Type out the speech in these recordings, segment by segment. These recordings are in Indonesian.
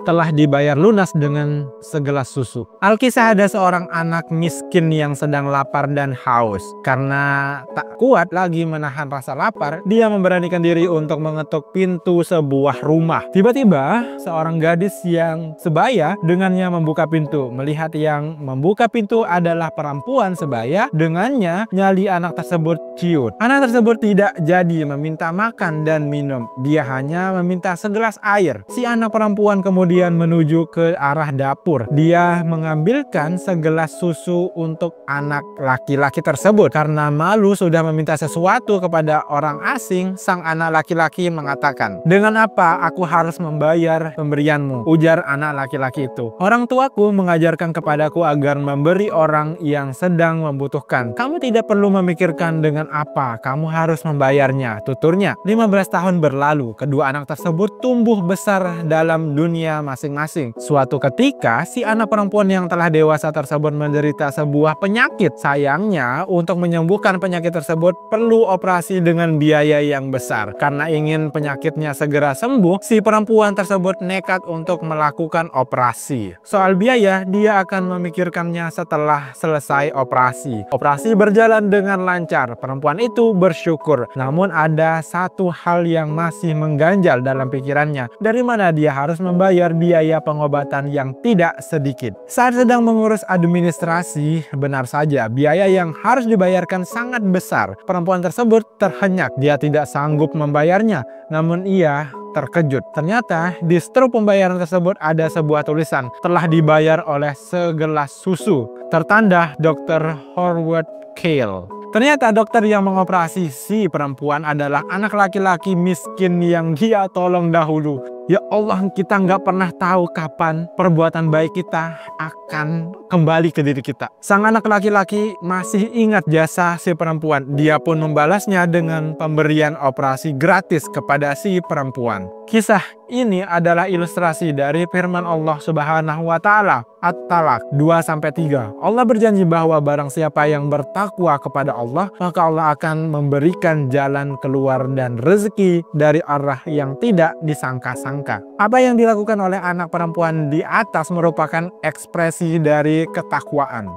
telah dibayar lunas dengan segelas susu. Alkisah ada seorang anak miskin yang sedang lapar dan haus. Karena tak kuat lagi menahan rasa lapar, dia memberanikan diri untuk mengetuk pintu sebuah rumah. Tiba-tiba, seorang gadis yang sebaya dengannya membuka pintu. Melihat yang membuka pintu adalah perempuan sebaya, dengannya nyali anak tersebut ciut. Anak tersebut tidak jadi meminta makan dan minum. Dia hanya meminta segelas air. Si anak perempuan kemudian menuju ke arah dapur. Dia mengambilkan segelas susu untuk anak laki-laki tersebut. Karena malu sudah meminta sesuatu kepada orang asing, sang anak laki-laki mengatakan, "Dengan apa aku harus membayar pemberianmu?" Ujar anak laki-laki itu. "Orang tuaku mengajarkan kepadaku agar memberi orang yang sedang membutuhkan. Kamu tidak perlu memikirkan dengan apa kamu harus membayarnya," tuturnya. 15 tahun berlalu, kedua anak tersebut tumbuh besar dalam dunia masing-masing. Suatu ketika, si anak perempuan yang telah dewasa tersebut menderita sebuah penyakit. Sayangnya, untuk menyembuhkan penyakit tersebut perlu operasi dengan biaya yang besar. Karena ingin penyakitnya segera sembuh, si perempuan tersebut nekat untuk melakukan operasi. Soal biaya, dia akan memikirkannya setelah selesai operasi. Operasi berjalan dengan lancar. Perempuan itu bersyukur. Namun ada satu hal yang masih mengganjal dalam pikirannya. Dari mana dia harus membayar biaya pengobatan yang tidak sedikit? Saat sedang mengurus administrasi, benar saja biaya yang harus dibayarkan sangat besar. Perempuan tersebut terhenyak. Dia tidak sanggup membayarnya. Namun ia terkejut. Ternyata di struk pembayaran tersebut ada sebuah tulisan, "Telah dibayar oleh segelas susu." Tertanda Dr. Howard Cale. Ternyata dokter yang mengoperasi si perempuan adalah anak laki-laki miskin yang dia tolong dahulu. Ya Allah, kita nggak pernah tahu kapan perbuatan baik kita akan kembali ke diri kita. Sang anak laki-laki masih ingat jasa si perempuan. Dia pun membalasnya dengan pemberian operasi gratis kepada si perempuan. Kisah ini adalah ilustrasi dari firman Allah Subhanahu wa Ta'ala, At-Talaq 2-3. Allah berjanji bahwa barang siapa yang bertakwa kepada Allah, maka Allah akan memberikan jalan keluar dan rezeki dari arah yang tidak disangka-sangka. Apa yang dilakukan oleh anak perempuan di atas merupakan ekspresi dari ketakwaan,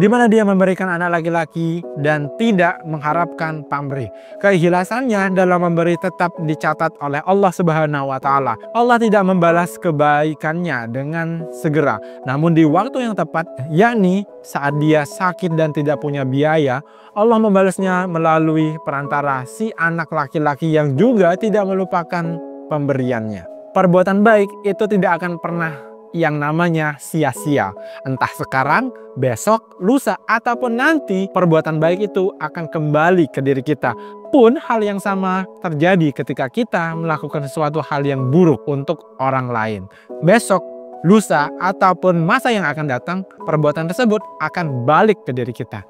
di mana dia memberikan anak laki-laki dan tidak mengharapkan pamrih. Keikhlasannya dalam memberi tetap dicatat oleh Allah Subhanahu wa Ta'ala. Allah tidak membalas kebaikannya dengan segera, namun di waktu yang tepat, yakni saat dia sakit dan tidak punya biaya, Allah membalasnya melalui perantara si anak laki-laki yang juga tidak melupakan pemberiannya. Perbuatan baik itu tidak akan pernah yang namanya sia-sia. Entah sekarang, besok, lusa, ataupun nanti, perbuatan baik itu akan kembali ke diri kita. Pun hal yang sama terjadi ketika kita melakukan sesuatu hal yang buruk untuk orang lain. Besok, lusa, ataupun masa yang akan datang, perbuatan tersebut akan balik ke diri kita.